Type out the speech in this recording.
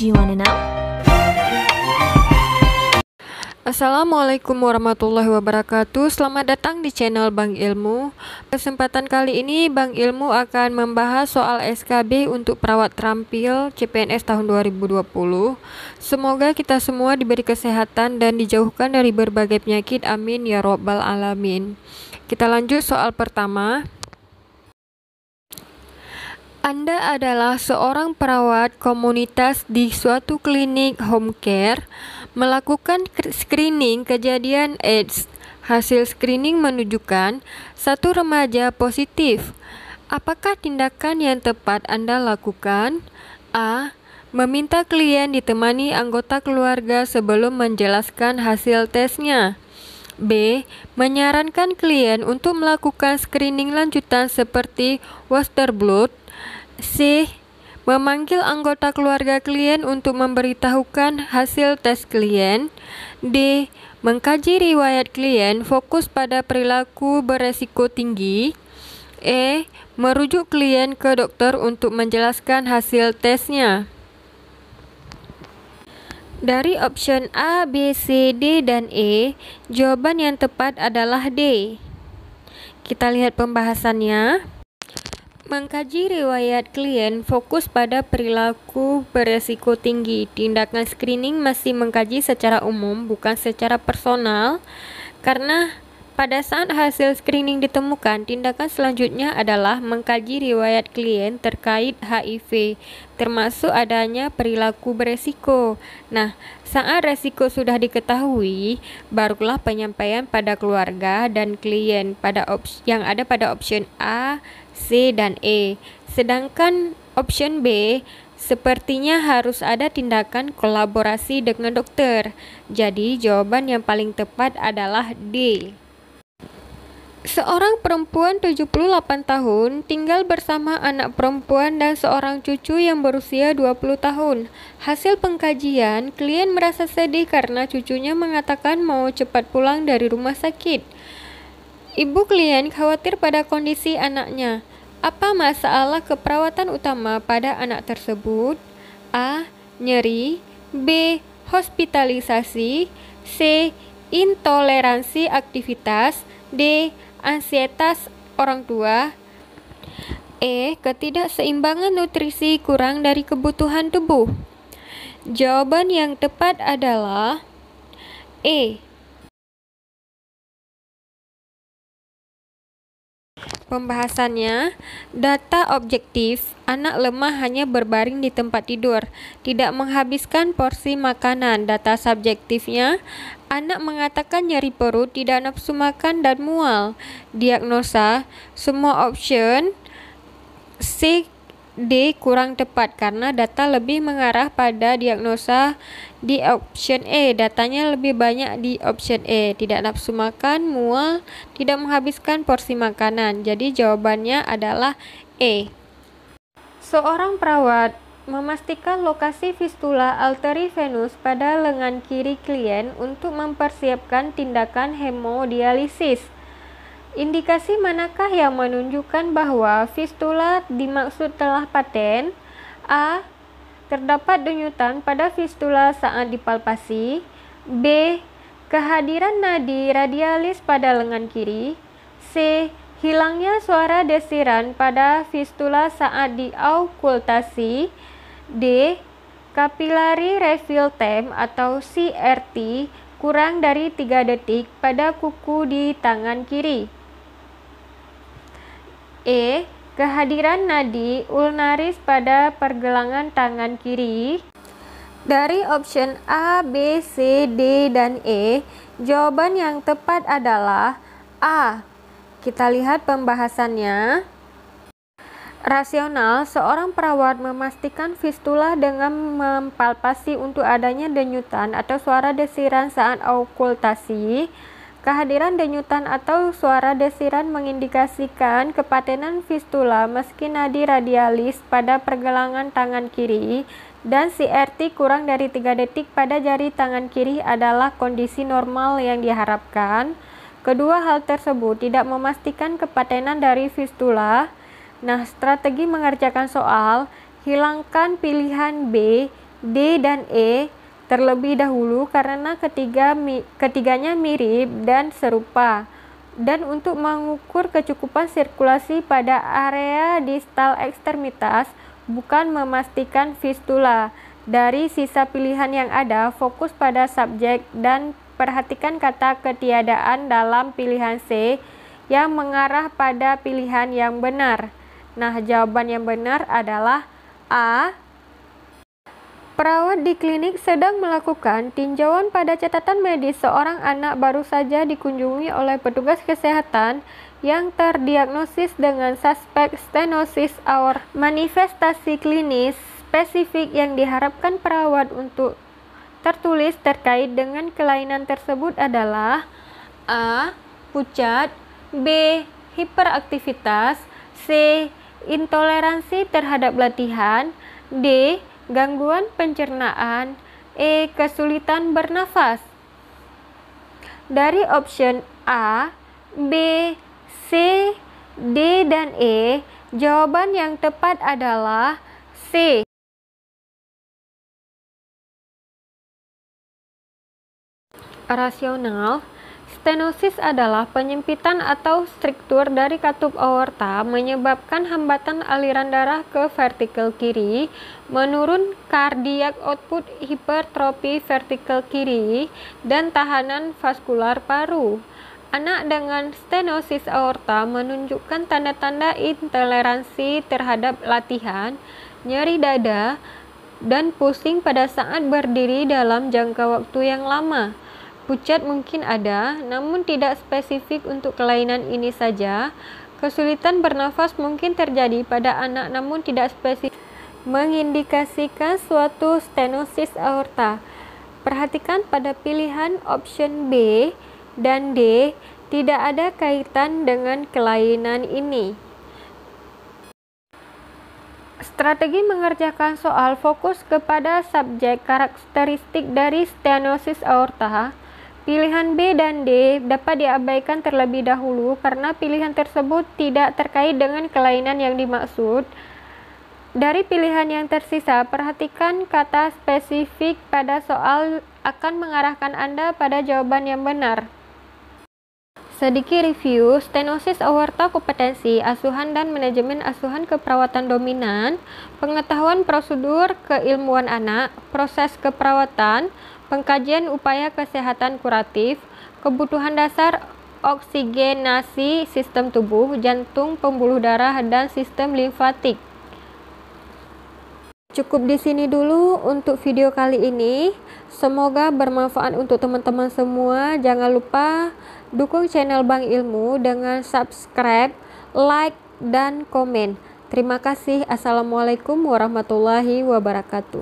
Do you wanna know? Assalamualaikum warahmatullahi wabarakatuh. Selamat datang di channel Bang Ilmu. Kesempatan kali ini Bang Ilmu akan membahas soal SKB untuk perawat terampil CPNS tahun 2020. Semoga kita semua diberi kesehatan dan dijauhkan dari berbagai penyakit. Amin ya robbal alamin. Kita lanjut soal pertama. Anda adalah seorang perawat komunitas di suatu klinik home care, melakukan screening kejadian AIDS. Hasil screening menunjukkan satu remaja positif. Apakah tindakan yang tepat Anda lakukan? A. Meminta klien ditemani anggota keluarga sebelum menjelaskan hasil tesnya. B. Menyarankan klien untuk melakukan screening lanjutan seperti Western blot. C. Memanggil anggota keluarga klien untuk memberitahukan hasil tes klien. D. Mengkaji riwayat klien fokus pada perilaku beresiko tinggi. E. Merujuk klien ke dokter untuk menjelaskan hasil tesnya. Dari option A, B, C, D, dan E, jawaban yang tepat adalah D. Kita lihat pembahasannya. Mengkaji riwayat klien fokus pada perilaku beresiko tinggi. Tindakan screening masih mengkaji secara umum, bukan secara personal, karena pada saat hasil screening ditemukan, tindakan selanjutnya adalah mengkaji riwayat klien terkait HIV, termasuk adanya perilaku beresiko. Nah, saat resiko sudah diketahui, barulah penyampaian pada keluarga dan klien yang ada pada option A, C, dan E. Sedangkan option B, sepertinya harus ada tindakan kolaborasi dengan dokter. Jadi, jawaban yang paling tepat adalah D. Seorang perempuan 78 tahun tinggal bersama anak perempuan dan seorang cucu yang berusia 20 tahun. Hasil pengkajian, klien merasa sedih karena cucunya mengatakan mau cepat pulang dari rumah sakit. Ibu klien khawatir pada kondisi anaknya. Apa masalah keperawatan utama pada anak tersebut? A. Nyeri. B. Hospitalisasi. C. Intoleransi aktivitas. D. Ansietas orang tua. E. Ketidakseimbangan nutrisi kurang dari kebutuhan tubuh. Jawaban yang tepat adalah E. Pembahasannya, data objektif, anak lemah hanya berbaring di tempat tidur, tidak menghabiskan porsi makanan. Data subjektifnya, anak mengatakan nyeri perut, tidak nafsu makan, dan mual. Diagnosa, semua option C, D kurang tepat karena data lebih mengarah pada diagnosa di option E. Datanya lebih banyak di option E. Tidak nafsu makan, mual, tidak menghabiskan porsi makanan. Jadi jawabannya adalah E. Seorang perawat memastikan lokasi fistula arteri-venus pada lengan kiri klien untuk mempersiapkan tindakan hemodialisis. Indikasi manakah yang menunjukkan bahwa fistula dimaksud telah paten? A. Terdapat denyutan pada fistula saat dipalpasi. B. Kehadiran nadi radialis pada lengan kiri. C. Hilangnya suara desiran pada fistula saat diaukultasi. D. Capillary refill time atau CRT kurang dari 3 detik pada kuku di tangan kiri. E. Kehadiran nadi ulnaris pada pergelangan tangan kiri. Dari option A, B, C, D, dan E, jawaban yang tepat adalah A. Kita lihat pembahasannya. Rasional, seorang perawat memastikan fistula dengan mempalpasi untuk adanya denyutan atau suara desiran saat aukultasi. Kehadiran denyutan atau suara desiran mengindikasikan kepatenan fistula meski nadi radialis pada pergelangan tangan kiri dan CRT kurang dari 3 detik pada jari tangan kiri adalah kondisi normal yang diharapkan. Kedua hal tersebut tidak memastikan kepatenan dari fistula. Nah, strategi mengerjakan soal, hilangkan pilihan B D dan E terlebih dahulu karena ketiganya mirip dan serupa. Dan untuk mengukur kecukupan sirkulasi pada area distal ekstremitas, bukan memastikan fistula. Dari sisa pilihan yang ada, fokus pada subjek dan perhatikan kata ketiadaan dalam pilihan C yang mengarah pada pilihan yang benar. Nah, jawaban yang benar adalah A. Perawat di klinik sedang melakukan tinjauan pada catatan medis seorang anak baru saja dikunjungi oleh petugas kesehatan yang terdiagnosis dengan suspek stenosis aorta. Manifestasi klinis spesifik yang diharapkan perawat untuk tertulis terkait dengan kelainan tersebut adalah A. Pucat, B. Hiperaktivitas, C. Intoleransi terhadap latihan, D. Gangguan pencernaan, E. Kesulitan bernafas. Dari option A, B, C, D, dan E, jawaban yang tepat adalah C. Rasional. Stenosis adalah penyempitan atau struktur dari katup aorta menyebabkan hambatan aliran darah ke vertikal kiri, menurun cardiac output, hipertrofi vertikal kiri, dan tahanan vaskular paru. Anak dengan stenosis aorta menunjukkan tanda-tanda intoleransi terhadap latihan, nyeri dada, dan pusing pada saat berdiri dalam jangka waktu yang lama. Pucat mungkin ada, namun tidak spesifik untuk kelainan ini saja. Kesulitan bernafas mungkin terjadi pada anak namun tidak spesifik, mengindikasikan suatu stenosis aorta. Perhatikan pada pilihan option B dan D, tidak ada kaitan dengan kelainan ini. Strategi mengerjakan soal fokus kepada subjek karakteristik dari stenosis aorta. Pilihan B dan D dapat diabaikan terlebih dahulu karena pilihan tersebut tidak terkait dengan kelainan yang dimaksud. Dari pilihan yang tersisa, perhatikan kata spesifik pada soal akan mengarahkan Anda pada jawaban yang benar. Sedikit review, stenosis aorta, kompetensi, asuhan dan manajemen asuhan keperawatan dominan, pengetahuan prosedur keilmuan anak, proses keperawatan, pengkajian upaya kesehatan kuratif, kebutuhan dasar oksigenasi sistem tubuh, jantung, pembuluh darah, dan sistem limfatik. Cukup di sini dulu untuk video kali ini. Semoga bermanfaat untuk teman-teman semua. Jangan lupa dukung channel Bank Ilmu dengan subscribe, like, dan komen. Terima kasih. Assalamualaikum warahmatullahi wabarakatuh.